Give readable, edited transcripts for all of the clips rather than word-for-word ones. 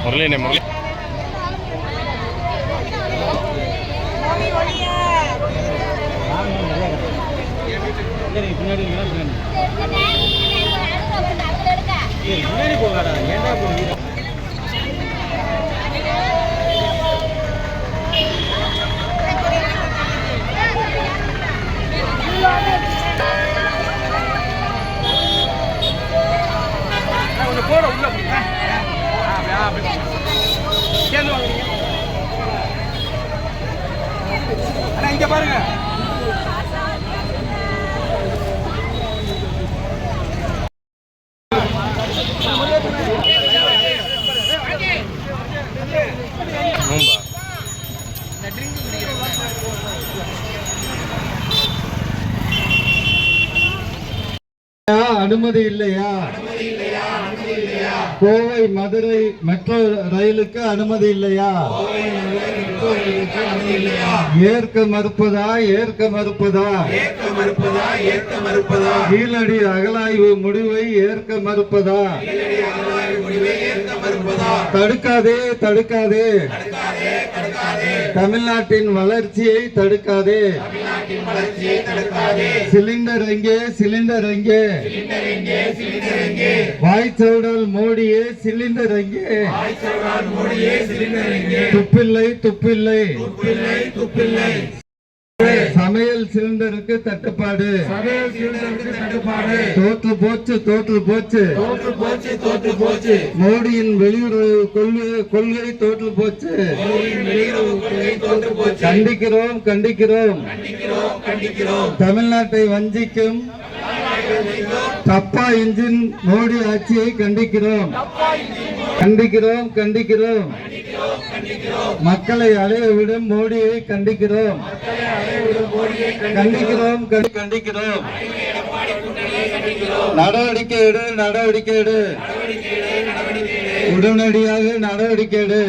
முரளினே முரளி பின்னாடி போகாடா ஏன்டா போகிறீங்க போட உள்ள சேர்ந்து வாங்குறீங்க அண்ணா இங்க பாருங்க அனுமதி இல்லையா? கோவை மதுரை மெட்ரோ ரயிலுக்கு அனுமதி இல்லையா? ஏற்க மறுப்பதா? கீழடி அகலாய்வு முடிவை ஏற்க மறுப்பதா? தடுக்காதே தமிழ்நாட்டின் வளர்ச்சியை தடுக்காதே. சிலிண்டர் எங்கே? வாய்ச்சவுடால் மோடியே சிலிண்டர் எங்கே? துப்பில்லை. சமையல் சிலிண்டருக்கு தட்டுப்பாடு. தோற்று போச்சு. மோடியின் வெளியுறவு கொள்கை தோற்று போச்சு. கண்டிக்கிறோம். தமிழ்நாட்டை வஞ்சிக்கும் தப்பா இன்ஜின் மோடி ஆட்சியை கண்டிக்கிறோம். மக்களை அலைய விடும் மோடியை கண்டிக்கிறோம். நடவடிக்கை எடு. உடனடியாக நடவடிக்கை எடு.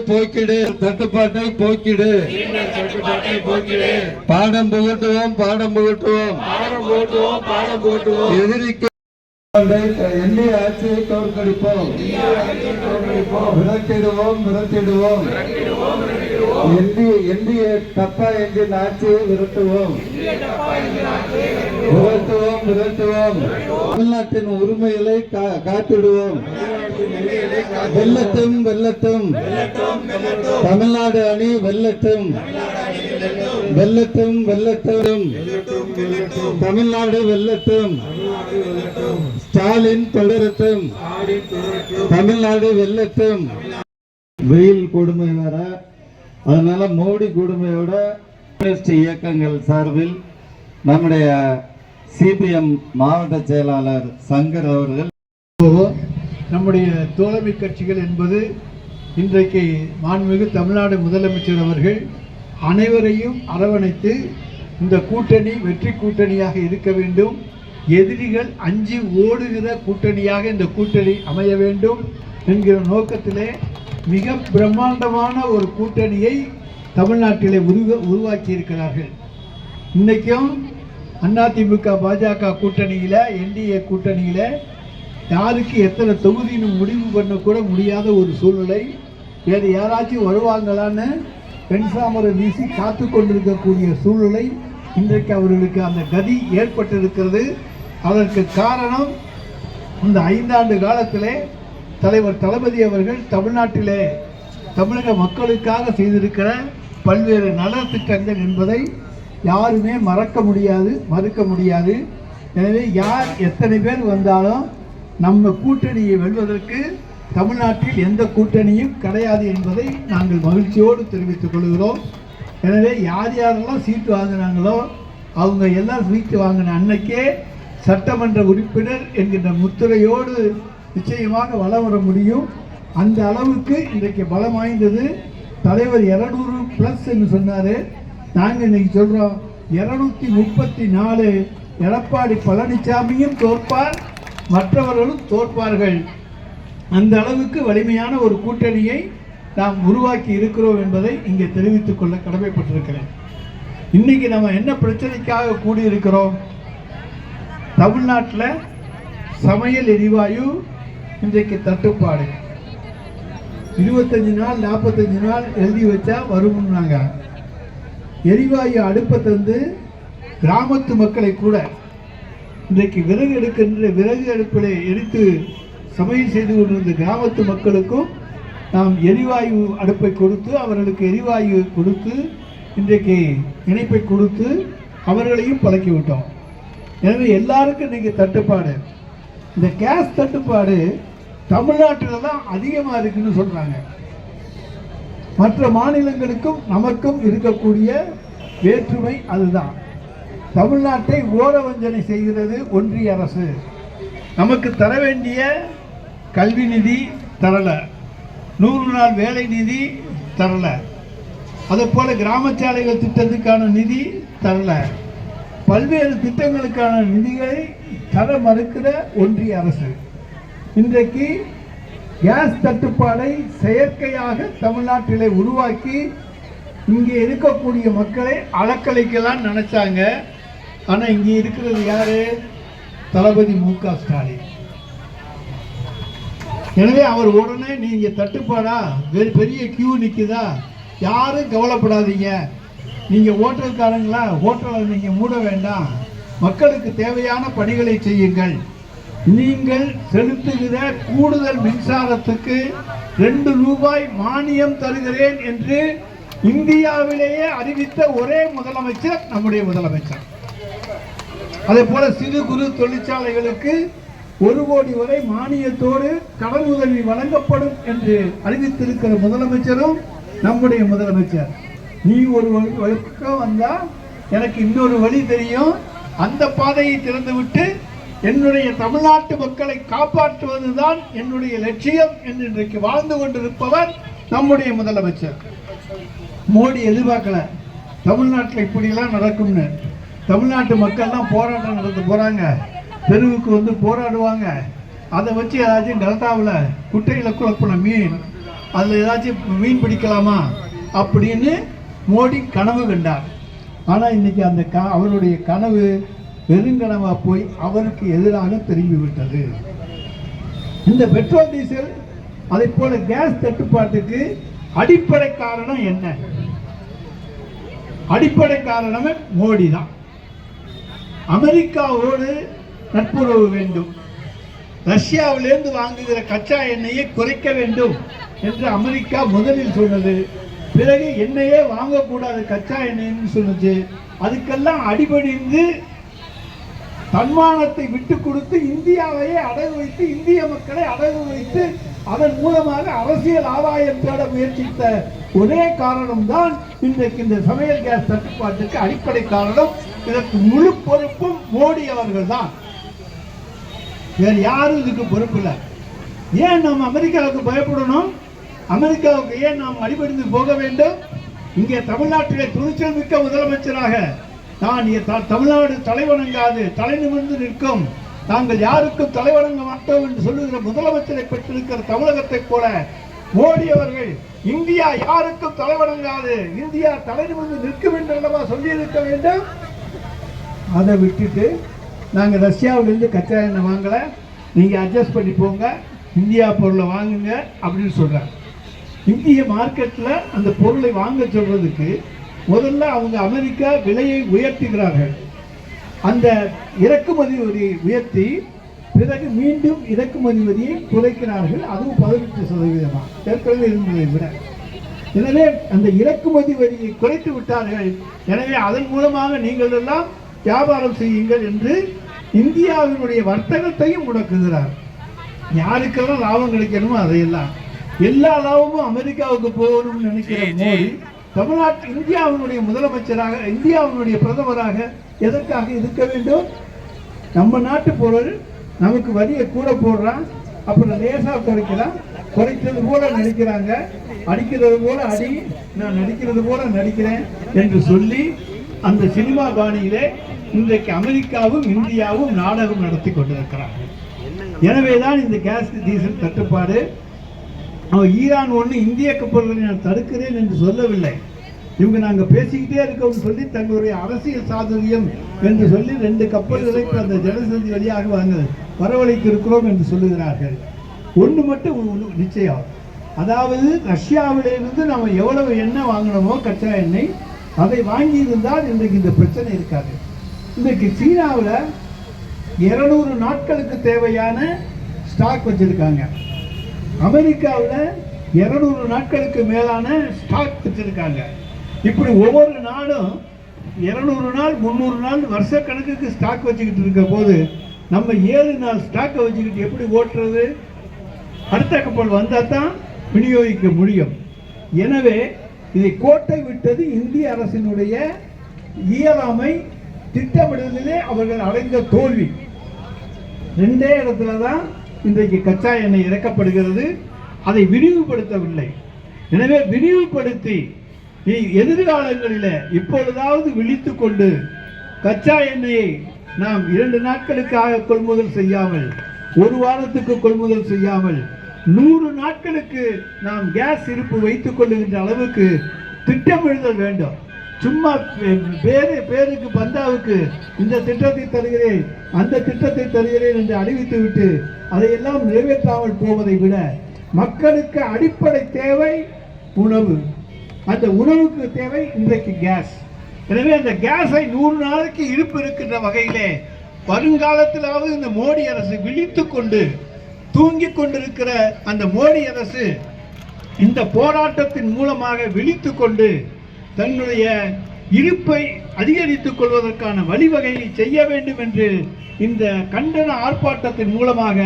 போக்கிடு தட்டுப்பாட்டை போக்கிடு. பாடம் புகட்டுவோம். எதிரிக்கு எண்ணி ஆட்சியை தோற்கடிப்போம். விரட்டிடுவோம். எண்ணிய தப்பா என்கிற ஆட்சியை விரட்டுவோம். தமிழ்நாட்டின் உரிமைகளை காத்திடுவோம். வெல்லட்டும். தமிழ்நாடு அணி வெல்லட்டும். தமிழ்நாடு வெல்லட்டும். ஸ்டாலின் தொடரட்டும். தமிழ்நாடு வெல்லட்டும். வெயில் கொடுமை வேற, அதனால மோடி கொடுமையோட இயக்கங்கள் சார்பில் நம்முடைய சிபிஎம் மாவட்ட செயலாளர் சங்கர் அவர்கள், நம்முடைய தோழமை கட்சிகள் என்பது இன்றைக்கு மாண்புமிகு தமிழ்நாடு முதலமைச்சர் அவர்கள் அனைவரையும் அரவணைத்து இந்த கூட்டணி வெற்றி கூட்டணியாக இருக்க வேண்டும், எதிரிகள் அஞ்சி ஓடுகிற கூட்டணியாக இந்த கூட்டணி அமைய வேண்டும் என்கிற நோக்கத்திலே மிக பிரம்மாண்டமான ஒரு கூட்டணியை தமிழ்நாட்டிலே உருவாக்கி இருக்கிறார்கள். இன்றைக்கும் அதிமுக பாஜக கூட்டணியில், என்டிஏ கூட்டணியில் யாருக்கு எத்தனை தொகுதின்னு முடிவு பண்ண கூட முடியாத ஒரு சூழ்நிலை. வேறு யாராச்சும் வருவாங்களான்னு பெண்சாமரை வீசி காத்து கொண்டிருக்கக்கூடிய சூழ்நிலை இன்றைக்கு அவர்களுக்கு அந்த கதி ஏற்பட்டிருக்கிறது. அதற்கு காரணம் இந்த 5 ஆண்டு காலத்திலே தலைவர் தளபதி அவர்கள் தமிழ்நாட்டிலே தமிழக மக்களுக்காக செய்திருக்கிற பல்வேறு நலத்திட்டங்கள் என்பதை யாருமே மறுக்க முடியாது. எனவே யார் எத்தனை பேர் வந்தாலும் நம்ம கூட்டணியை வெல்வதற்கு தமிழ்நாட்டில் எந்த கூட்டணியும் கிடையாது என்பதை நாங்கள் மகிழ்ச்சியோடு தெரிவித்துக் கொள்கிறோம். எனவே யாரெல்லாம் சீட்டு வாங்கினாங்களோ அவங்க எல்லாம் சீட்டு வாங்கின அன்னைக்கே சட்டமன்ற உறுப்பினர் என்கின்ற முத்திரையோடு நிச்சயமாக வளம் வர முடியும். அந்த அளவுக்கு இன்றைக்கு பலம் வாய்ந்தது. தலைவர் 200+ என்று சொன்னார். நாங்கள் இன்னைக்கு சொல்கிறோம் 234. எடப்பாடி பழனிசாமியும் தோற்பார், மற்றவர்களும் தோற்பார்கள். அந்த அளவுக்கு வலிமையான ஒரு கூட்டணியை நாம் உருவாக்கி இருக்கிறோம் என்பதை இங்கே தெரிவித்துக் கொள்ள கடமைப்பட்டிருக்கிறேன். இன்னைக்கு நம்ம என்ன பிரச்சனைக்காக கூடியிருக்கிறோம்? தமிழ்நாட்டில் சமையல் எரிவாயு இன்றைக்கு தட்டுப்பாடு. 25 நாள் 45 நாள் எழுதி வச்சா வரும்னாங்க. எரிவாயு அடுப்பை தந்து கிராமத்து மக்களை கூட இன்றைக்கு விறகு எடுக்கின்ற விறகு அடுப்பில் எரித்து சமையல் செய்து கொண்டிருந்த கிராமத்து மக்களுக்கும் நாம் எரிவாயு அடுப்பை கொடுத்து அவர்களுக்கு எரிவாயு கொடுத்து இன்றைக்கு இணைப்பை கொடுத்து அவர்களையும் பழக்கிவிட்டோம். எனவே எல்லாருக்கும் இன்றைக்கி தட்டுப்பாடு. இந்த கேஸ் தட்டுப்பாடு தமிழ்நாட்டில் தான் அதிகமாக இருக்குன்னு சொல்கிறாங்க. மற்ற மாநிலங்களுக்கும் நமக்கும் இருக்கக்கூடிய வேற்றுமை அதுதான். தமிழ்நாட்டை ஓரவஞ்சனை செய்கிறது ஒன்றிய அரசு. நமக்கு தர வேண்டிய கல்வி நிதி தரல, 100 நாள் வேலை நிதி தரல, அதே போல கிராமச்சாலைகள் திட்டத்துக்கான நிதி தரல, பல்வேறு திட்டங்களுக்கான நிதிகளை தர மறுக்கிற ஒன்றிய அரசு இன்றைக்கு கேஸ் தட்டுப்பாடை செயற்கையாக தமிழ்நாட்டிலே உருவாக்கி இங்கே இருக்கக்கூடிய மக்களை அலக்கழிக்கலாம் நினைச்சாங்க. ஆனால் இங்கே இருக்கிறது யாரு? தளபதி மு.க. ஸ்டாலின். எனவே அவர் உடனே நீங்க தட்டுப்பாடா, பெரிய கியூ நிக்குதா, யாரும் கவலைப்படாதீங்க, நீங்க ஹோட்டல்காரங்களா, ஹோட்டலை நீங்க மூட வேண்டாம், மக்களுக்கு தேவையான பணிகளை செய்யுங்கள், நீங்கள் செலுத்துகிற கூடுதல் மின்சாரத்துக்கு 2 ரூபாய் மானியம் தருகிறேன் என்று இந்தியாவிலேயே அறிவித்த ஒரே முதலமைச்சர் நம்முடைய முதலமைச்சர். அதே போல சிறு குறு தொழிற்சாலைகளுக்கு 1 கோடி வரை மானியத்தோடு கடன் உதவி வழங்கப்படும் என்று அறிவித்திருக்கிற முதலமைச்சரும் நம்முடைய முதலமைச்சர். நீ ஒரு வழக்கம் வந்தா எனக்கு இன்னொரு வழி தெரியும், அந்த பாதையை திறந்துவிட்டு என்னுடைய தமிழ்நாட்டு மக்களை காப்பாற்றுவதுதான் என்னுடைய லட்சியம் என்று இன்றைக்கு வாழ்ந்து கொண்டிருப்பவர் நம்முடைய முதலமைச்சர். மோடி எதிர்பார்க்கல தமிழ்நாட்டில் இப்படியெல்லாம் நடக்கும்னு. தமிழ்நாட்டு மக்கள்லாம் போராட்டம் நடத்த போறாங்க, தெருவுக்கு வந்து போராடுவாங்க. அதை வச்சு ஏதாச்சும் டெல்டாவில் குட்டையில் குழப்பின மீன், அதில் ஏதாச்சும் மீன் பிடிக்கலாமா அப்படின்னு மோடி கனவு கண்டார். ஆனால் இன்னைக்கு அந்த அவருடைய கனவு பெருங்கனவாக போய் அவருக்கு எதிராக திரும்பிவிட்டது. இந்த பெட்ரோல் டீசல் அதை போல கேஸ் தட்டுப்பாட்டுக்கு அடிப்படை காரணம் என்ன? அடிப்படை காரணமே மோடி தான். அமெரிக்காவோடு நட்புறவு வேண்டும், ரஷ்யாவிலிருந்து வாங்குகிற கச்சா எண்ணெயை குறைக்க வேண்டும் என்று அமெரிக்கா முதலில் சொன்னது. பிறகு எண்ணெயே வாங்கக்கூடாது கச்சா எண்ணெய்னு சொன்னது. அதுக்கெல்லாம் அடிபணிந்து தன்மானத்தை விட்டு கொடுத்து இந்தியாவையே அடகு வைத்து இந்திய மக்களை அடகு வைத்து அதன் மூலமாக அரசியல் ஆதாயம் தேட முயற்சித்த ஒரே காரணம்தான் இன்றைக்கு இந்த சமையல் கேஸ் தட்டுப்பாட்டுக்கு அடிப்படை காரணம். இதற்கு முழு பொறுப்பும் மோடி அவர்கள் தான், வேறு யாரும் இதுக்கு பொறுப்பு இல்லை. ஏன் நாம் அமெரிக்காவுக்கு பயப்படணும்? அமெரிக்காவுக்கு ஏன் நாம் அடிபடிந்து போக வேண்டும்? இங்கே தமிழ்நாட்டிலே துணிச்சல் மிக்க முதலமைச்சராக நான் தமிழ்நாடு தலைவணங்காது தலை நிமிர்ந்து நிற்கும், நாங்கள் யாருக்கும் தலைவணங்க மாட்டோம் என்று சொல்லுகிற முதலமைச்சரை பெற்றிருக்கிற தமிழகத்தை போல மோடி அவர்கள் இந்தியா யாருக்கும் தலைவணங்காது, இந்தியா தலை நிமிர்ந்து நிற்கும் என்று அல்லவா சொல்லியிருக்க வேண்டும். அதை விட்டுட்டு நாங்கள் ரஷ்யாவிலிருந்து கச்சா எண்ணெய் வாங்கலை, நீங்கள் அட்ஜஸ்ட் பண்ணி போங்க, இந்தியா பொருளை வாங்குங்க அப்படின்னு சொல்கிறாங்க. இந்திய மார்க்கெட்டில் அந்த பொருளை வாங்க சொல்றதுக்கு முதல்ல அவங்க அமெரிக்கா விலையை உயர்த்துகிறார்கள். அந்த இறக்குமதி வரியை உயர்த்தி பிறகு மீண்டும் இறக்குமதி வரியை குறைக்கிறார்கள். அதுவும் 18% ஏற்கனவே இருந்ததை விட. எனவே அந்த இறக்குமதி வரியை குறைத்து விட்டார்கள். எனவே அதன் மூலமாக நீங்கள் எல்லாம் வியாபாரம் செய்யுங்கள் என்று இந்தியாவினுடைய வர்த்தகத்தையும் முடக்குகிறார். யாருக்கெல்லாம் லாபம் கிடைக்கணுமோ அதையெல்லாம், எல்லா லாபமும் அமெரிக்காவுக்கு போகணும்னு நினைக்கிற மோடி தமிழ்நாட்டு இந்தியாவினுடைய முதலமைச்சராக, இந்தியாவினுடைய பிரதமராக எதற்காக இருக்க வேண்டும்? நம்ம நாட்டு பொருள் நமக்கு வரியை கூட போடுறான், அப்புறம் லேசாக குறைக்கிறான், குறைக்கிறது போல நடிக்கிறாங்க, அடிக்கிறது போல அடி, நான் நடிக்கிறது போல நடிக்கிறேன் என்று சொல்லி அந்த சினிமா பாணியிலே இன்றைக்கு அமெரிக்காவும் இந்தியாவும் நாடகம் நடத்தி கொண்டிருக்கிறார்கள். எனவேதான் இந்த கேஸ் டீசல் தட்டுப்பாடு. ஈரான் ஒன்று இந்திய கப்பல்களை நான் தடுக்கிறேன் என்று சொல்லவில்லை. இவங்க நாங்கள் பேசிக்கிட்டே இருக்கோம்னு சொல்லி தங்களுடைய அரசியல் சாதுரியம் என்று சொல்லி 2 கப்பல்களை அந்த ஜலசந்தி வழியாக வரவழைத்து இருக்கிறோம் என்று சொல்லுகிறார்கள். ஒன்று மட்டும் நிச்சயம், அதாவது ரஷ்யாவிலிருந்து நம்ம எவ்வளவு எண்ணெய் வாங்கினோமோ கச்சா எண்ணெய் அதை வாங்கி இருந்தால் இன்றைக்கு இந்த பிரச்சனை இருக்காது. இன்றைக்கு சீனாவில் 200 நாட்களுக்கு தேவையான ஸ்டாக் வச்சிருக்காங்க. அமெரிக்காவில் 200 நாட்களுக்கு மேலான ஸ்டாக் வச்சிருக்காங்க. இப்படி ஒவ்வொரு நாடும் 200 நாள் 300 நாள் வருஷக்கணக்குக்கு ஸ்டாக் வச்சுக்கிட்டு இருக்க போது நம்ம 7 நாள் ஸ்டாக்கை வச்சுக்கிட்டு எப்படி ஓட்டுறது? அடுத்த கப்பல் வந்தால் தான் விநியோகிக்க முடியும். எனவே இதை கோட்டை விட்டது இந்திய அரசினுடைய இயலாமை, திட்டமிடுதலிலே அவர்கள் அடைந்த தோல்வி. 2 இடத்துல தான் இன்றைக்கு கச்சா எண்ணெய் இறக்கப்படுகிறது. அதை விரிவுபடுத்தவில்லை. எனவே விரிவுபடுத்தி எதிர்காலங்களில் இப்பொழுதாவது விழித்துக் கொண்டு கச்சா எண்ணெயை நாம் 2 நாட்களுக்காக கொள்முதல் செய்யாமல், 1 வாரத்துக்கு கொள்முதல் செய்யாமல் 100 நாட்களுக்கு நாம் கேஸ் இருப்பு வைத்துக் கொள்ளுகின்ற அளவுக்கு திட்டமிடுதல் வேண்டும். சும்மா பேருக்கு பந்தாவுக்கு இந்த திட்டத்தை தருகிறேன் அந்த திட்டத்தை தருகிறேன் என்று அறிவித்துவிட்டு அதையெல்லாம் நிறைவேற்றாமல் போவதை விட மக்களுக்கு அடிப்படை தேவை உணவு. அந்த உணவுக்கு தேவை இன்றைக்கு கேஸ். எனவே அந்த கேஸை 100 நாளைக்கு இருப்பு இருக்கின்ற வகையிலே வருங்காலத்திலாவது இந்த மோடி அரசு விழித்துக் கொண்டு தூங்கிக் கொண்டிருக்கிற அந்த மோடி அரசு இந்த போராட்டத்தின் மூலமாக விழித்துக் கொண்டு தன்னுடைய இருப்பை அதிகரித்துக் கொள்வதற்கான வழிவகையை செய்ய வேண்டும் என்று இந்த கண்டன ஆர்ப்பாட்டத்தின் மூலமாக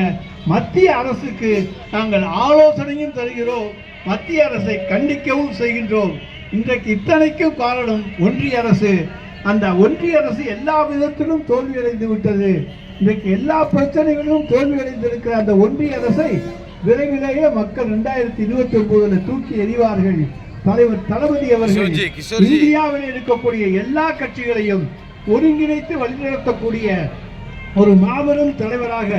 மத்திய அரசுக்கு நாங்கள் ஆலோசனையும் தருகிறோம். மத்திய அரசை கண்டிக்கவும் செய்கின்றோம். இன்றைக்கு இத்தனைக்கும் காரணம் ஒன்றிய அரசு. அந்த ஒன்றிய அரசு எல்லா விதத்திலும் தோல்வியடைந்து விட்டது. இன்றைக்கு எல்லா பிரச்சனைகளிலும் தோல்வியடைந்திருக்கிற அந்த ஒன்றிய அரசை விரைவிலேயே மக்கள் 2029 தூக்கி எறிவார்கள். தலைவர் தளபதி அவர்கள் இந்தியாவில் இருக்கக்கூடிய எல்லா கட்சிகளையும் ஒருங்கிணைத்து வழிநடத்தக்கூடிய ஒரு மாபெரும் தலைவராக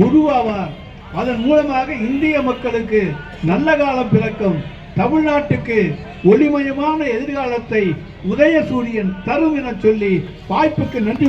உருவாவார். அதன் மூலமாக இந்திய மக்களுக்கு நல்ல காலம் பிறக்கும். தமிழ்நாட்டுக்கு ஒளிமயமான எதிர்காலத்தை உதயசூரியன் தரும் என சொல்லி வாய்ப்புக்கு நன்றி.